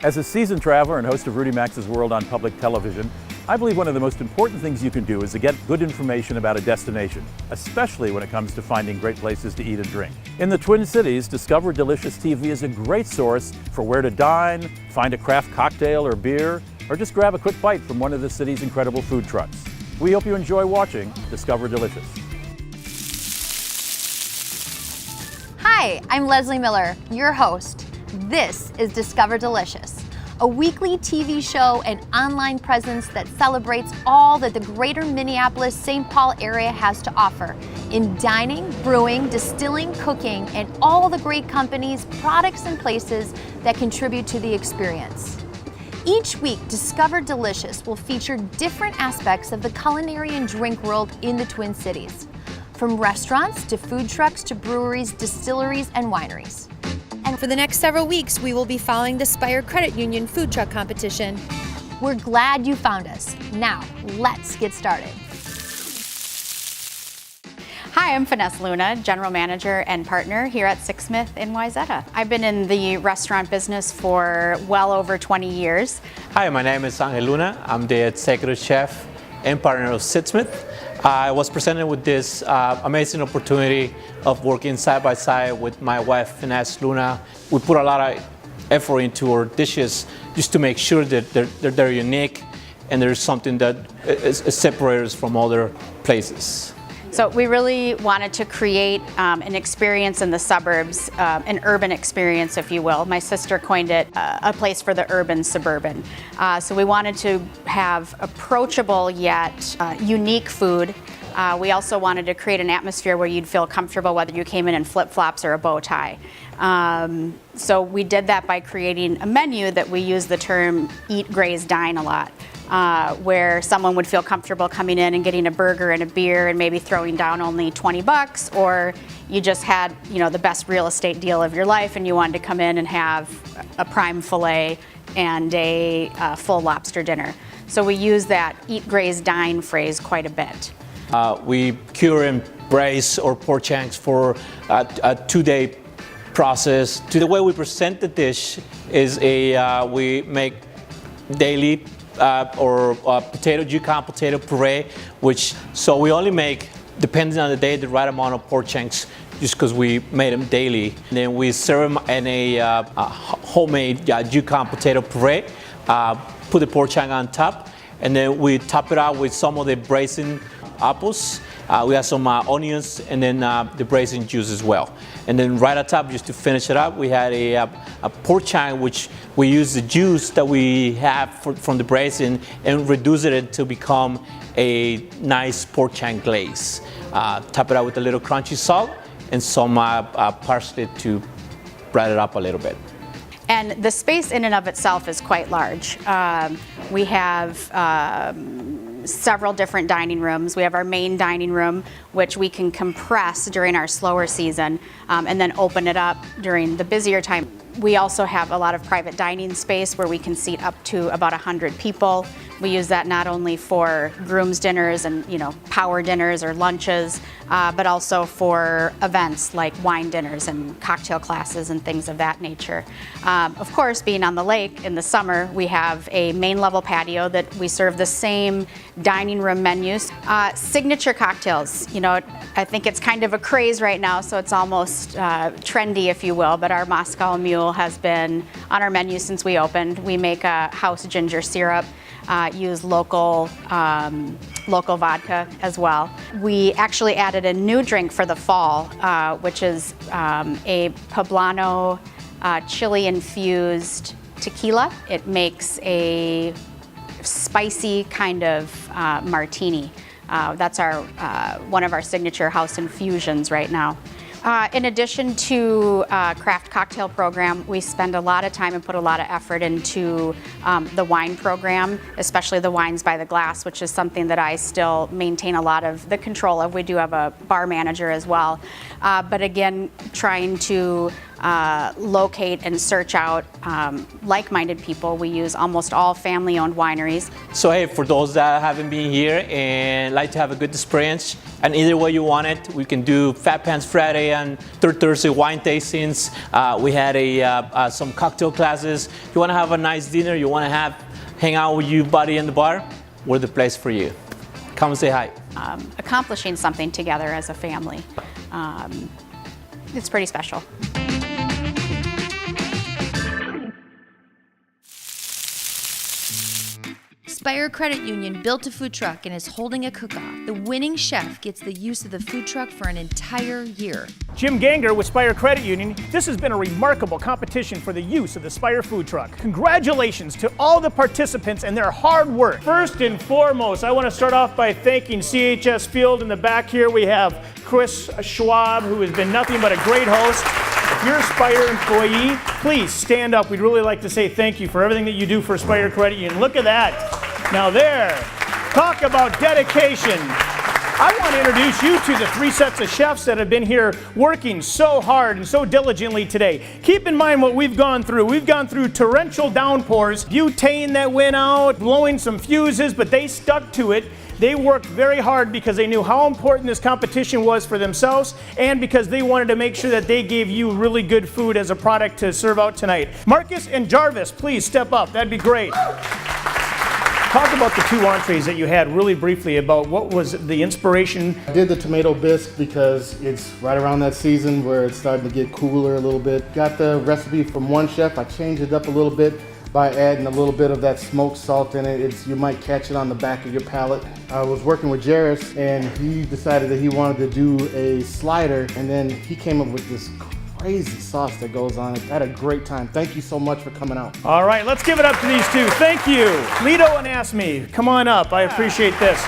As a seasoned traveler and host of Rudy Max's World on public television, I believe one of the most important things you can do is to get good information about a destination, especially when it comes to finding great places to eat and drink. In the Twin Cities, Discover Delicious TV is a great source for where to dine, find a craft cocktail or beer, or just grab a quick bite from one of the city's incredible food trucks. We hope you enjoy watching Discover Delicious. Hi, I'm Leslie Miller, your host. This is Discover Delicious, a weekly TV show and online presence that celebrates all that the greater Minneapolis-St. Paul area has to offer in dining, brewing, distilling, cooking, and all the great companies, products, and places that contribute to the experience. Each week, Discover Delicious will feature different aspects of the culinary and drink world in the Twin Cities, from restaurants to food trucks to breweries, distilleries, and wineries. And for the next several weeks, we will be following the SPIRE Credit Union food truck competition. We're glad you found us. Now, let's get started. Hi, I'm Vanessa Luna, General Manager and Partner here at Sixsmith in Wayzata. I've been in the restaurant business for well over 20 years. Hi, my name is Angel Luna. I'm the Executive Chef and Partner of Sixsmith. I was presented with this amazing opportunity of working side by side with my wife, Vanessa Luna. We put a lot of effort into our dishes just to make sure that they're unique and there's something that separates us from other places. So we really wanted to create an experience in the suburbs, an urban experience, if you will. My sister coined it a place for the urban suburban. So we wanted to have approachable yet unique food. We also wanted to create an atmosphere where you'd feel comfortable whether you came in flip-flops or a bow tie. So we did that by creating a menu that we use the term eat, graze, dine a lot. Where someone would feel comfortable coming in and getting a burger and a beer and maybe throwing down only $20, or you just had, the best real estate deal of your life and you wanted to come in and have a prime fillet and a full lobster dinner. So we use that eat, graze, dine phrase quite a bit. We cure and braise our pork chunks for a 2-day process. The way we present the dish is we make daily or potato Yukon potato puree, so we only make, depending on the day, the right amount of pork chunks just because we made them daily. And then we serve them in a homemade Yukon potato puree, put the pork chunk on top, and then we top it out with some of the braising apples. We have some onions and then the braising juice as well. And then right on top, just to finish it up, we had a pork chunk, which we use the juice that we have from the braising and reduce it to become a nice pork chunk glaze. Top it out with a little crunchy salt and some parsley to brighten it up a little bit. And the space in and of itself is quite large. We have several different dining rooms. We have our main dining room, which we can compress during our slower season and then open it up during the busier time. We also have a lot of private dining space where we can seat up to about 100 people. We use that not only for groom's dinners and power dinners or lunches, but also for events like wine dinners and cocktail classes and things of that nature. Of course, being on the lake in the summer, we have a main level patio that we serve the same dining room menus. Signature cocktails, I think it's kind of a craze right now, so it's almost trendy, if you will, but our Moscow Mule has been on our menu since we opened. We make a house ginger syrup, use local vodka as well. We actually added a new drink for the fall, which is a poblano chili-infused tequila. It makes a spicy kind of martini. That's one of our signature house infusions right now. In addition to craft cocktail program, we spend a lot of time and put a lot of effort into the wine program, especially the wines by the glass, which is something that I still maintain a lot of the control of. We do have a bar manager as well. But again, trying to locate and search out like-minded people. We use almost all family-owned wineries. So hey, for those that haven't been here and like to have a good experience, and either way you want it, we can do Fat Pants Friday and Third Thursday wine tastings. We had some cocktail classes. You want to have a nice dinner, you want to hang out with your buddy in the bar, we're the place for you. Come and say hi. Accomplishing something together as a family. It's pretty special. SPIRE Credit Union built a food truck and is holding a cook-off. The winning chef gets the use of the food truck for an entire year. Jim Ganger with SPIRE Credit Union. This has been a remarkable competition for the use of the SPIRE food truck. Congratulations to all the participants and their hard work. First and foremost, I want to start off by thanking CHS Field. In the back here we have Chris Schwab, who has been nothing but a great host. If you're a SPIRE employee, please stand up. We'd really like to say thank you for everything that you do for SPIRE Credit Union. Look at that. Now there, talk about dedication. I want to introduce you to the 3 sets of chefs that have been here working so hard and so diligently today. Keep in mind what we've gone through. We've gone through torrential downpours, butane that went out, blowing some fuses, but they stuck to it. They worked very hard because they knew how important this competition was for themselves and because they wanted to make sure that they gave you really good food as a product to serve out tonight. Marcus and Jarvis, please step up. That'd be great. Talk about the 2 entrees that you had really briefly about what was the inspiration. I did the tomato bisque because it's right around that season where it's starting to get cooler a little bit. Got the recipe from one chef. I changed it up a little bit by adding a little bit of that smoked salt in it. You might catch it on the back of your palate. I was working with Jairus and he decided that he wanted to do a slider, and then he came up with this crazy sauce that goes on it. I had a great time. Thank you so much for coming out. All right, let's give it up to these 2. Thank you. Lito and Asmi, come on up. I appreciate this.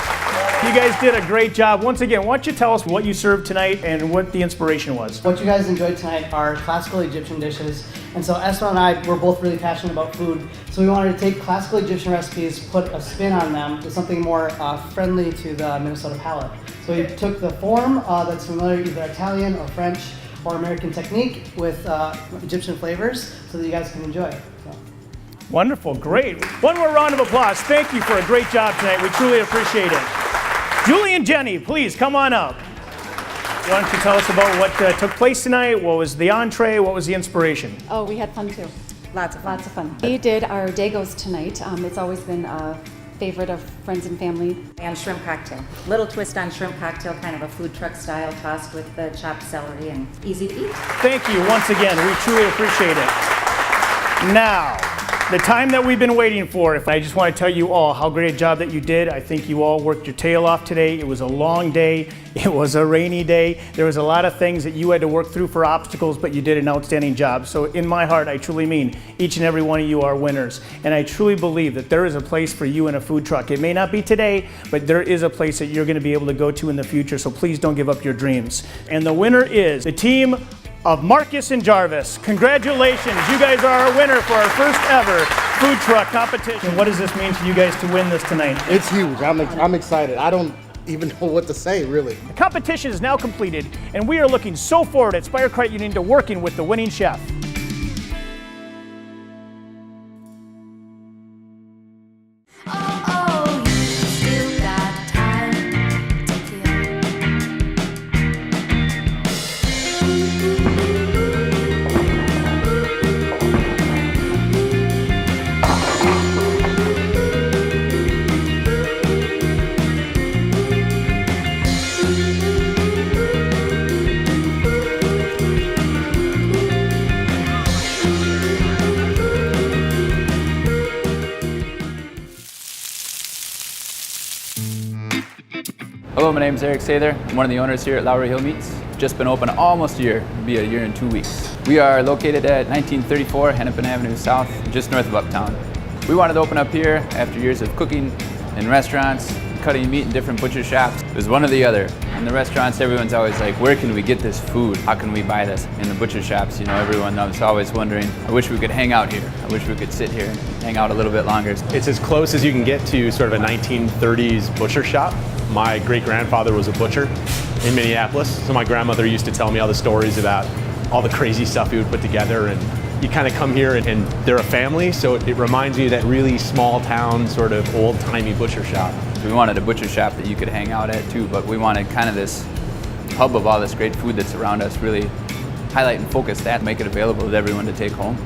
You guys did a great job. Once again, why don't you tell us what you served tonight and what the inspiration was? What you guys enjoyed tonight are classical Egyptian dishes. And so Esther and I were both really passionate about food. So we wanted to take classical Egyptian recipes, put a spin on them with something more friendly to the Minnesota palate. So we took the form that's familiar, either Italian or French or American technique with Egyptian flavors so that you guys can enjoy it. So. Wonderful, great. One more round of applause. Thank you for a great job tonight. We truly appreciate it. Julie and Jenny, please come on up. Why don't you tell us about what took place tonight? What was the entree? What was the inspiration? Oh, we had fun too. Lots of fun. We did our Dagos tonight. It's always been a favorite of friends and family. And shrimp cocktail. Little twist on shrimp cocktail, kind of a food truck style, tossed with the chopped celery and easy to eat. Thank you once again. We truly appreciate it. Now, the time that we've been waiting for. I just want to tell you all how great a job that you did. I think you all worked your tail off today. It was a long day. It was a rainy day. There was a lot of things that you had to work through for obstacles, but you did an outstanding job. So in my heart, I truly mean each and every one of you are winners. And I truly believe that there is a place for you in a food truck. It may not be today, but there is a place that you're going to be able to go to in the future. So please don't give up your dreams. And the winner is the team of Marcus and Jarvis. Congratulations, you guys are our winner for our first ever food truck competition. What does this mean to you guys to win this tonight? It's huge. I'm excited. I don't even know what to say, really. The competition is now completed, and we are looking so forward at SPIRE Credit Union to working with the winning chef. Hello, my name is Eric Sather. I'm one of the owners here at Lowry Hill Meats. Just been open almost a year. It'll be a year and 2 weeks. We are located at 1934 Hennepin Avenue South, just north of Uptown. We wanted to open up here after years of cooking in restaurants, cutting meat in different butcher shops. It was one or the other. In the restaurants, everyone's always like, where can we get this food? How can we buy this? In the butcher shops, you know, everyone was always wondering, I wish we could hang out here. I wish we could sit here and hang out a little bit longer. It's as close as you can get to sort of a 1930s butcher shop. My great-grandfather was a butcher in Minneapolis, so my grandmother used to tell me all the stories about all the crazy stuff we would put together. And you kind of come here and they're a family, so it reminds me of that really small town, sort of old-timey butcher shop. We wanted a butcher shop that you could hang out at too, but we wanted kind of this hub of all this great food that's around us, really highlight and focus that, make it available to everyone to take home.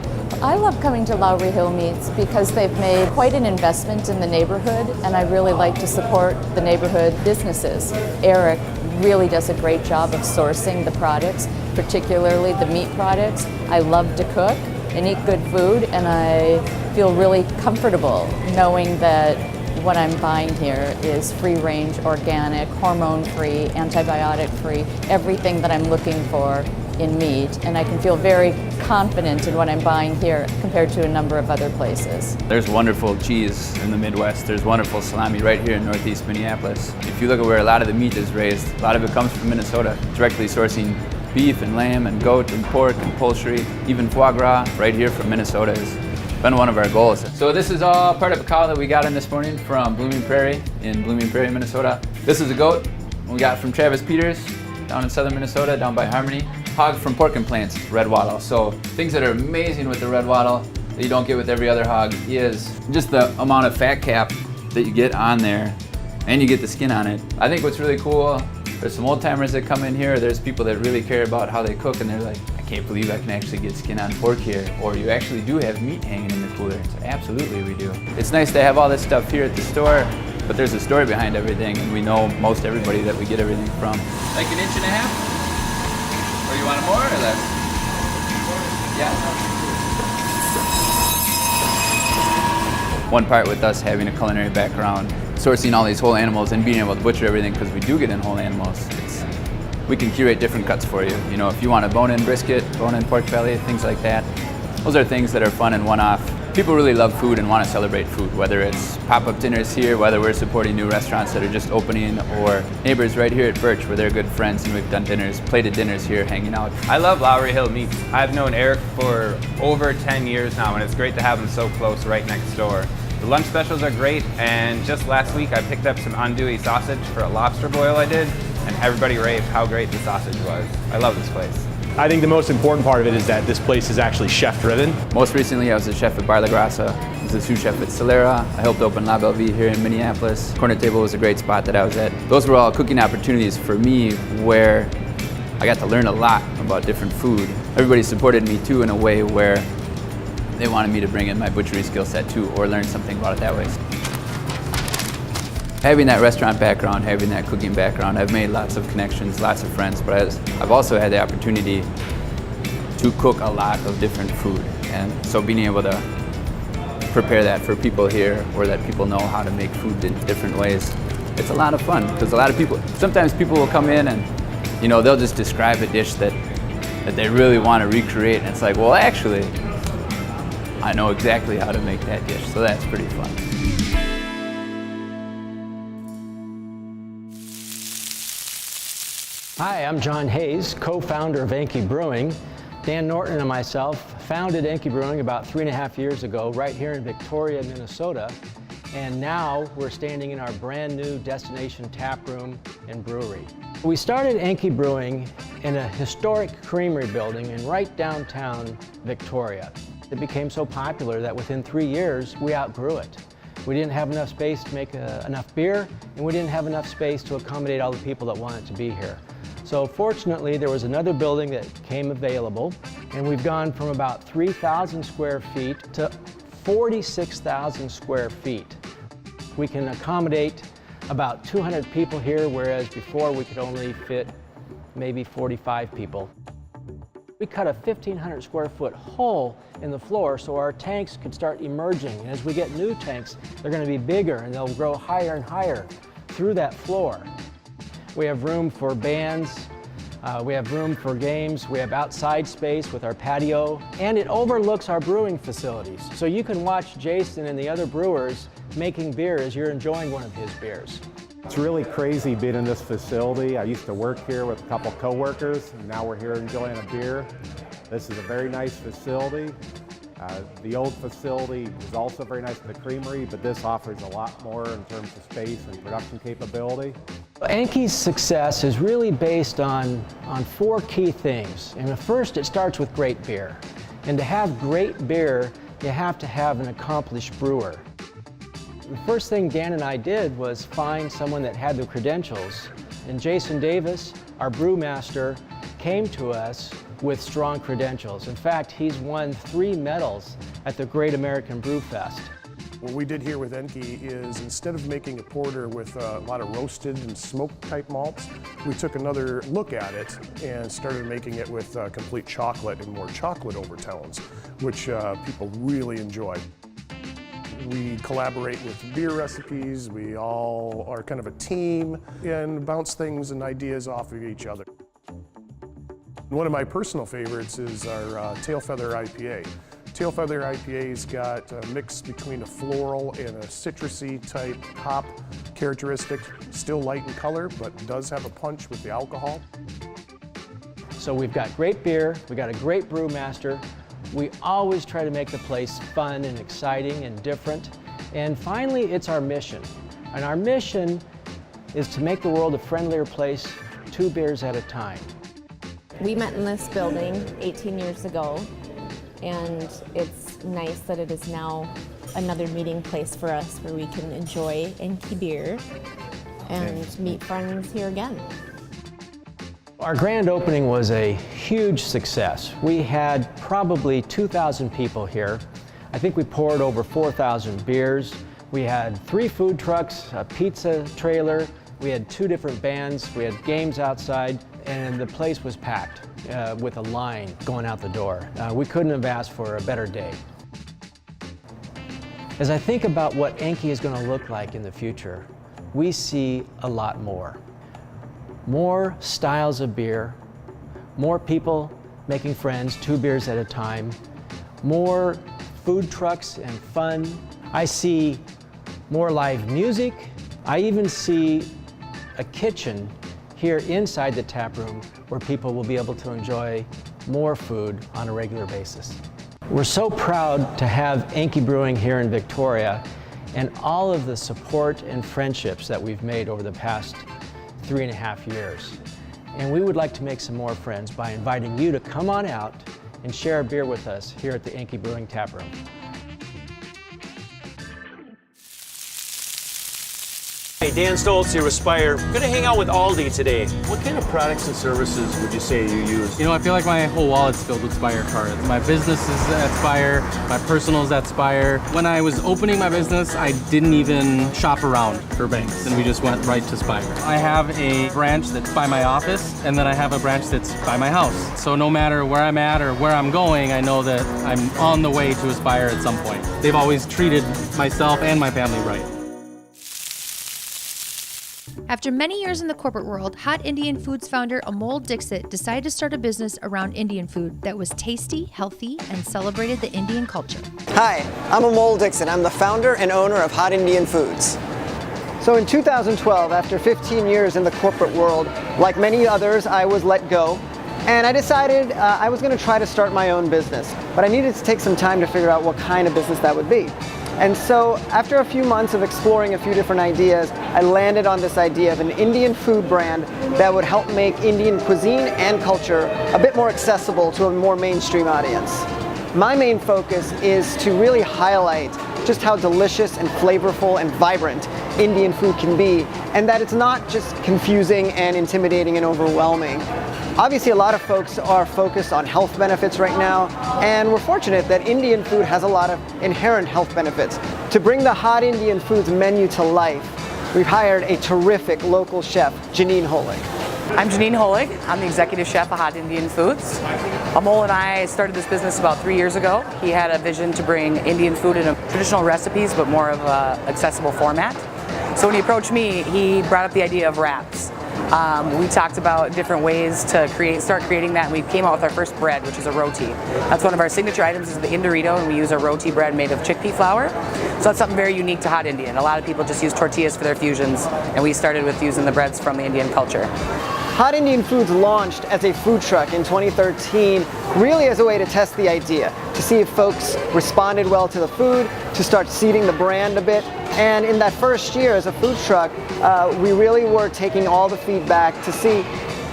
I love coming to Lowry Hill Meats because they've made quite an investment in the neighborhood, and I really like to support the neighborhood businesses. Eric really does a great job of sourcing the products, particularly the meat products. I love to cook and eat good food, and I feel really comfortable knowing that what I'm buying here is free-range, organic, hormone-free, antibiotic-free, everything that I'm looking for in meat, and I can feel very confident in what I'm buying here compared to a number of other places. There's wonderful cheese in the Midwest. There's wonderful salami right here in Northeast Minneapolis. If you look at where a lot of the meat is raised, a lot of it comes from Minnesota, directly sourcing beef and lamb and goat and pork and poultry, even foie gras right here from Minnesota has been one of our goals. So this is all part of a cow that we got in this morning from Blooming Prairie in Blooming Prairie, Minnesota. This is a goat we got from Travis Peters down in southern Minnesota, down by Harmony. Hog from pork implants, red wattle. So things that are amazing with the red wattle that you don't get with every other hog is just the amount of fat cap that you get on there, and you get the skin on it. I think what's really cool, there's some old timers that come in here, there's people that really care about how they cook, and they're like, I can't believe I can actually get skin on pork here, or you actually do have meat hanging in the cooler. So absolutely we do. It's nice to have all this stuff here at the store, but there's a story behind everything, and we know most everybody that we get everything from. Like 1.5 inches? Or you want more or less? Yeah. One part with us having a culinary background, sourcing all these whole animals and being able to butcher everything, because we do get in whole animals. We can curate different cuts for you. You know, if you want a bone-in brisket, bone-in pork belly, things like that. Those are things that are fun and one-off. People really love food and want to celebrate food, whether it's pop-up dinners here, whether we're supporting new restaurants that are just opening, or neighbors right here at Birch where they're good friends and we've done dinners, plated dinners here, hanging out. I love Lowry Hill Meats. I've known Eric for over 10 years now, and it's great to have him so close right next door. The lunch specials are great, and just last week I picked up some andouille sausage for a lobster boil I did, and everybody raved how great the sausage was. I love this place. I think the most important part of it is that this place is actually chef-driven. Most recently, I was a chef at Bar La Grassa. I was a sous chef at Solera. I helped open La Belle Vie here in Minneapolis. Corner Table was a great spot that I was at. Those were all cooking opportunities for me where I got to learn a lot about different food. Everybody supported me too in a way where they wanted me to bring in my butchery skill set too, or learn something about it that way. Having that restaurant background, having that cooking background, I've made lots of connections, lots of friends, but I've also had the opportunity to cook a lot of different food. And so being able to prepare that for people here, or that people know how to make food in different ways, it's a lot of fun. Because a lot of people, sometimes people will come in and, you know, they'll just describe a dish that they really want to recreate. And it's like, well, actually, I know exactly how to make that dish. So that's pretty fun. Hi, I'm John Hayes, co-founder of Enki Brewing. Dan Norton and myself founded Enki Brewing about 3.5 years ago right here in Victoria, Minnesota. And now we're standing in our brand new destination tap room and brewery. We started Enki Brewing in a historic creamery building in right downtown Victoria. It became so popular that within 3 years we outgrew it. We didn't have enough space to make enough beer, and we didn't have enough space to accommodate all the people that wanted to be here. So fortunately, there was another building that came available, and we've gone from about 3,000 square feet to 46,000 square feet. We can accommodate about 200 people here, whereas before we could only fit maybe 45 people. We cut a 1,500 square foot hole in the floor so our tanks could start emerging. And as we get new tanks, they're going to be bigger and they'll grow higher and higher through that floor. We have room for bands, we have room for games, we have outside space with our patio, and it overlooks our brewing facilities. So you can watch Jason and the other brewers making beer as you're enjoying one of his beers. It's really crazy being in this facility. I used to work here with a couple co-workers, and now we're here enjoying a beer. This is a very nice facility, The old facility was also very nice for the creamery, but this offers a lot more in terms of space and production capability. Enki's success is really based on 4 key things. And first, it starts with great beer. And to have great beer, you have to have an accomplished brewer. The first thing Dan and I did was find someone that had the credentials. And Jason Davis, our brewmaster, came to us with strong credentials. In fact, he's won 3 medals at the Great American Brew Fest. What we did here with Enki is, instead of making a porter with a lot of roasted and smoked type malts, we took another look at it and started making it with complete chocolate and more chocolate overtones, which people really enjoy. We collaborate with beer recipes, we all are kind of a team and bounce things and ideas off of each other. One of my personal favorites is our Tail Feather IPA. Tail Feather IPA's got a mix between a floral and a citrusy type hop characteristic. Still light in color, but does have a punch with the alcohol. So we've got great beer, we've got a great brewmaster. We always try to make the place fun and exciting and different. And finally, it's our mission. And our mission is to make the world a friendlier place, 2 beers at a time. We met in this building 18 years ago, and it's nice that it is now another meeting place for us where we can enjoy Enki beer and meet friends here again. Our grand opening was a huge success. We had probably 2,000 people here. I think we poured over 4,000 beers. We had 3 food trucks, a pizza trailer. We had 2 different bands. We had games outside, and the place was packed with a line going out the door. We couldn't have asked for a better day. As I think about what Enki is going to look like in the future, we see a lot more. More styles of beer, more people making friends, 2 beers at a time, more food trucks and fun. I see more live music. I even see a kitchen here inside the tap room where people will be able to enjoy more food on a regular basis. We're so proud to have Enki Brewing here in Victoria and all of the support and friendships that we've made over the past 3.5 years. And we would like to make some more friends by inviting you to come on out and share a beer with us here at the Enki Brewing Tap Room. Hey, Dan Stoltz here with SPIRE. I'm gonna hang out with Aldi today. What kind of products and services would you say you use? You know, I feel like my whole wallet's filled with SPIRE cards. My business is at SPIRE, my personal's at SPIRE. When I was opening my business, I didn't even shop around for banks, and we just went right to SPIRE. I have a branch that's by my office, and then I have a branch that's by my house. So no matter where I'm at or where I'm going, I know that I'm on the way to SPIRE at some point. They've always treated myself and my family right. After many years in the corporate world, Hot Indian Foods founder Amol Dixit decided to start a business around Indian food that was tasty, healthy, and celebrated the Indian culture. Hi, I'm Amol Dixit. I'm the founder and owner of Hot Indian Foods. So in 2012, after 15 years in the corporate world, like many others, I was let go. And I decided I was going to try to start my own business. But I needed to take some time to figure out what kind of business that would be. And so after a few months of exploring a few different ideas, I landed on this idea of an Indian food brand that would help make Indian cuisine and culture a bit more accessible to a more mainstream audience. My main focus is to really highlight just how delicious and flavorful and vibrant Indian food can be, and that it's not just confusing and intimidating and overwhelming. Obviously, a lot of folks are focused on health benefits right now, and we're fortunate that Indian food has a lot of inherent health benefits. To bring the Hot Indian Foods menu to life, we've hired a terrific local chef, Janine Holig. I'm Janine Holig. I'm the executive chef of Hot Indian Foods. Amol and I started this business about 3 years ago. He had a vision to bring Indian food in traditional recipes, but more of an accessible format. So when he approached me, he brought up the idea of wraps. We talked about different ways to start creating that, and we came out with our first bread, which is a roti. That's one of our signature items, is the Indorito, and we use a roti bread made of chickpea flour. So that's something very unique to Hot Indian. A lot of people just use tortillas for their fusions, and we started with using the breads from the Indian culture. Hot Indian Foods launched as a food truck in 2013, really as a way to test the idea, to see if folks responded well to the food, to start seeding the brand a bit. And in that first year as a food truck, we really were taking all the feedback to see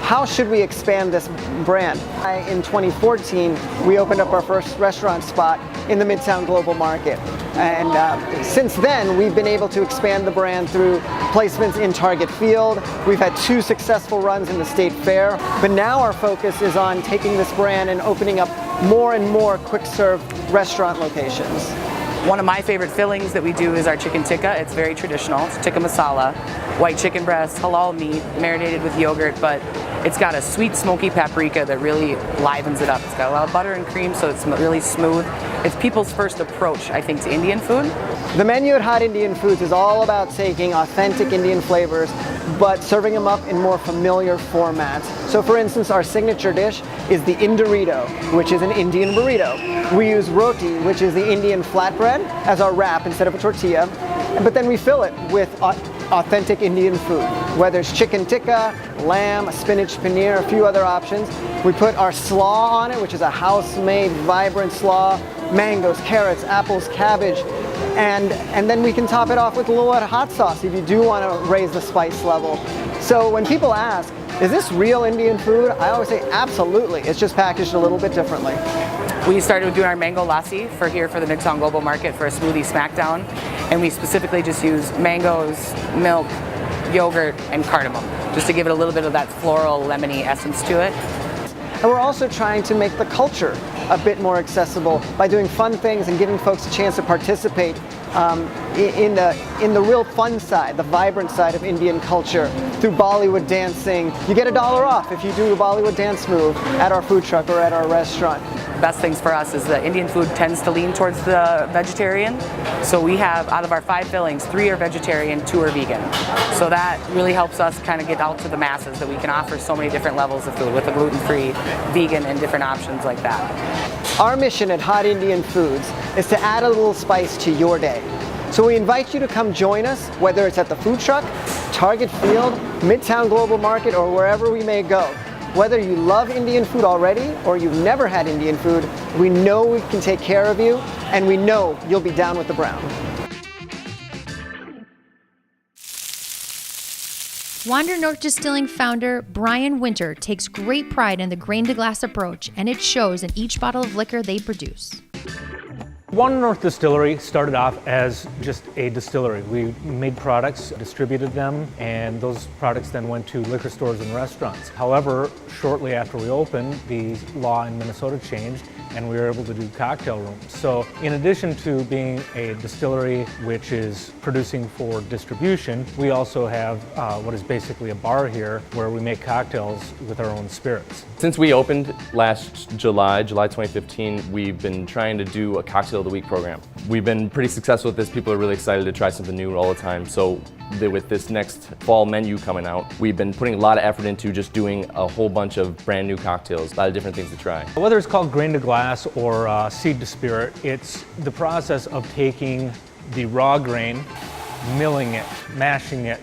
how should we expand this brand. In 2014, we opened up our first restaurant spot in the Midtown Global Market. And since then, we've been able to expand the brand through placements in Target Field. We've had 2 successful runs in the State Fair. But now our focus is on taking this brand and opening up more and more quick-serve restaurant locations. One of my favorite fillings that we do is our chicken tikka. It's very traditional. It's tikka masala, white chicken breast, halal meat, marinated with yogurt, but it's got a sweet smoky paprika that really livens it up. It's got a lot of butter and cream, so it's really smooth. It's people's first approach, I think, to Indian food. The menu at Hot Indian Foods is all about taking authentic Indian flavors, but serving them up in more familiar formats. So for instance, our signature dish is the Indorito, which is an Indian burrito. We use roti, which is the Indian flatbread, as our wrap instead of a tortilla, but then we fill it with authentic Indian food, whether it's chicken tikka, lamb, spinach paneer, a few other options. We put our slaw on it, which is a house-made, vibrant slaw, mangoes, carrots, apples, cabbage, and then we can top it off with a little hot sauce if you do want to raise the spice level. So when people ask, is this real Indian food? I always say absolutely. It's just packaged a little bit differently. We started doing our mango lassi for the Midtown Global Market for a smoothie smackdown, and we specifically just use mangoes, milk, yogurt, and cardamom, just to give it a little bit of that floral, lemony essence to it. And we're also trying to make the culture a bit more accessible by doing fun things and giving folks a chance to participate in the real fun side, the vibrant side of Indian culture through Bollywood dancing. You get $1 off if you do a Bollywood dance move at our food truck or at our restaurant. Best things for us is that Indian food tends to lean towards the vegetarian. So we have, out of our 5 fillings, 3 are vegetarian, 2 are vegan. So that really helps us kind of get out to the masses, that we can offer so many different levels of food with a gluten-free, vegan, and different options like that. Our mission at Hot Indian Foods is to add a little spice to your day. So we invite you to come join us, whether it's at the food truck, Target Field, Midtown Global Market, or wherever we may go. Whether you love Indian food already or you've never had Indian food, we know we can take care of you, and we know you'll be down with the brown. Wander North Distilling founder Brian Winter takes great pride in the grain-to-glass approach, and it shows in each bottle of liquor they produce. Wander North Distillery started off as just a distillery. We made products, distributed them, and those products then went to liquor stores and restaurants. However, shortly after we opened, the law in Minnesota changed and we were able to do cocktail rooms. So in addition to being a distillery which is producing for distribution, we also have what is basically a bar here where we make cocktails with our own spirits. Since we opened last July 2015, we've been trying to do a cocktail of the week program. We've been pretty successful with this. People are really excited to try something new all the time. So with this next fall menu coming out, we've been putting a lot of effort into just doing a whole bunch of brand new cocktails, a lot of different things to try. Whether it's called grain to glass or seed to spirit, it's the process of taking the raw grain, milling it, mashing it,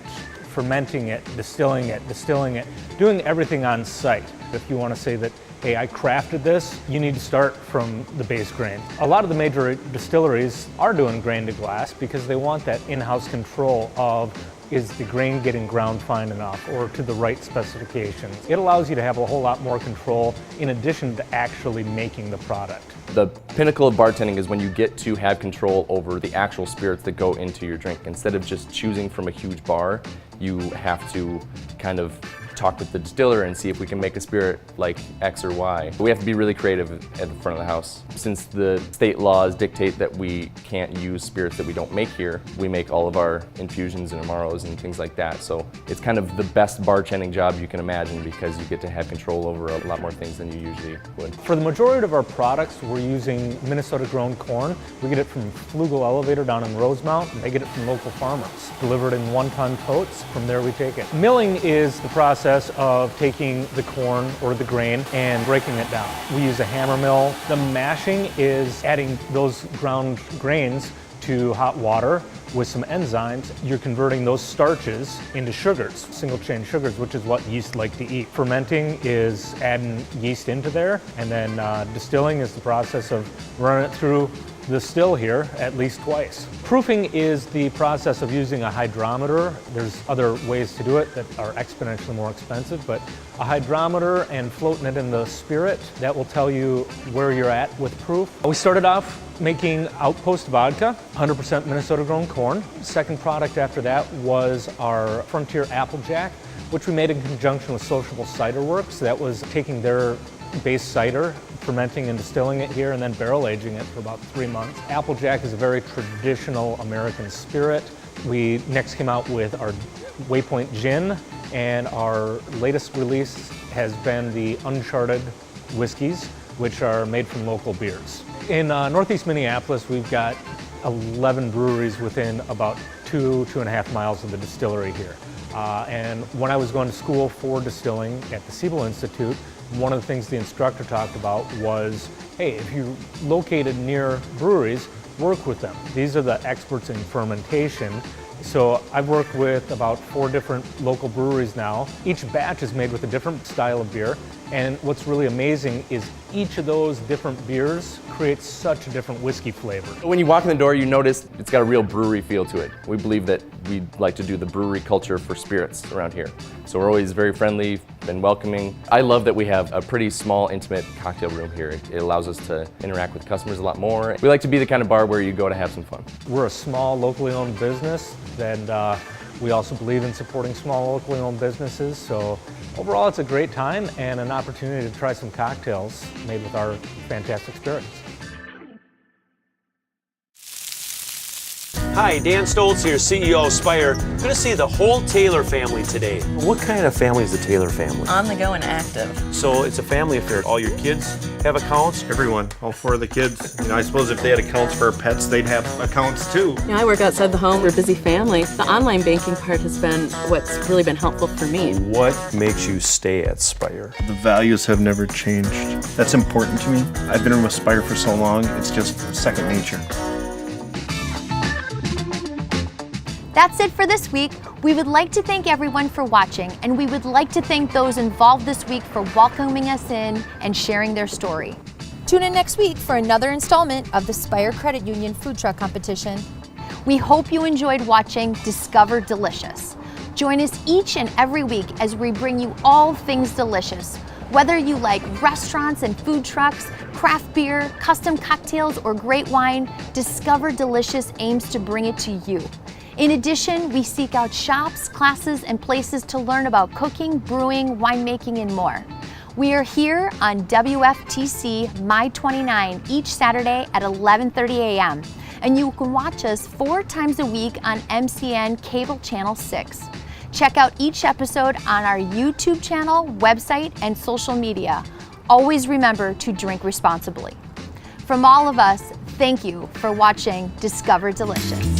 fermenting it, distilling it, doing everything on site. If you want to say that, hey, I crafted this, you need to start from the base grain. A lot of the major distilleries are doing grain to glass because they want that in-house control of, is the grain getting ground fine enough or to the right specifications. It allows you to have a whole lot more control in addition to actually making the product. The pinnacle of bartending is when you get to have control over the actual spirits that go into your drink. Instead of just choosing from a huge bar, you have to kind of talk with the distiller and see if we can make a spirit like X or Y. We have to be really creative at the front of the house. Since the state laws dictate that we can't use spirits that we don't make here, we make all of our infusions and amaros and things like that. So it's kind of the best bartending job you can imagine because you get to have control over a lot more things than you usually would. For the majority of our products, we're using Minnesota-grown corn. We get it from Flugel Elevator down in Rosemount. They get it from local farmers, delivered in 1-ton totes. From there we take it. Milling is the process of taking the corn or the grain and breaking it down. We use a hammer mill. The mashing is adding those ground grains to hot water with some enzymes, you're converting those starches into sugars, single chain sugars, which is what yeast like to eat. Fermenting is adding yeast into there, and then distilling is the process of running it through the still here at least twice. Proofing is the process of using a hydrometer. There's other ways to do it that are exponentially more expensive, but a hydrometer and floating it in the spirit, that will tell you where you're at with proof. We started off making Outpost vodka, 100% Minnesota grown corn. Second product after that was our Frontier Applejack, which we made in conjunction with Sociable Cider Works. That was taking their base cider, fermenting and distilling it here, and then barrel aging it for about 3 months. Applejack is a very traditional American spirit. We next came out with our Waypoint Gin, and our latest release has been the Uncharted whiskeys, which are made from local beers. In Northeast Minneapolis, we've got 11 breweries within about 2.5 miles of the distillery here. And when I was going to school for distilling at the Siebel Institute, one of the things the instructor talked about was, hey, if you're located near breweries, work with them. These are the experts in fermentation. So I've worked with about 4 different local breweries now. Each batch is made with a different style of beer. And what's really amazing is each of those different beers creates such a different whiskey flavor. When you walk in the door, you notice it's got a real brewery feel to it. We believe that we like to do the brewery culture for spirits around here. So we're always very friendly and welcoming. I love that we have a pretty small, intimate cocktail room here. It allows us to interact with customers a lot more. We like to be the kind of bar where you go to have some fun. We're a small, locally owned business, and we also believe in supporting small, locally owned businesses. So overall, it's a great time and an opportunity to try some cocktails made with our fantastic spirits. Hi, Dan Stoltz here, CEO of SPIRE. Good to see the whole Taylor family today. What kind of family is the Taylor family? On the go and active. So it's a family affair. All your kids have accounts? Everyone, all 4 of the kids. You know, I suppose if they had accounts for our pets, they'd have accounts too. You know, I work outside the home. We're a busy family. The online banking part has been what's really been helpful for me. What makes you stay at SPIRE? The values have never changed. That's important to me. I've been with SPIRE for so long, it's just second nature. That's it for this week. We would like to thank everyone for watching, and we would like to thank those involved this week for welcoming us in and sharing their story. Tune in next week for another installment of the SPIRE Credit Union Food Truck Competition. We hope you enjoyed watching Discover Delicious. Join us each and every week as we bring you all things delicious. Whether you like restaurants and food trucks, craft beer, custom cocktails, or great wine, Discover Delicious aims to bring it to you. In addition, we seek out shops, classes, and places to learn about cooking, brewing, winemaking, and more. We are here on WFTC My 29 each Saturday at 11:30 a.m. And you can watch us 4 times a week on MCN Cable Channel 6. Check out each episode on our YouTube channel, website, and social media. Always remember to drink responsibly. From all of us, thank you for watching Discover Delicious.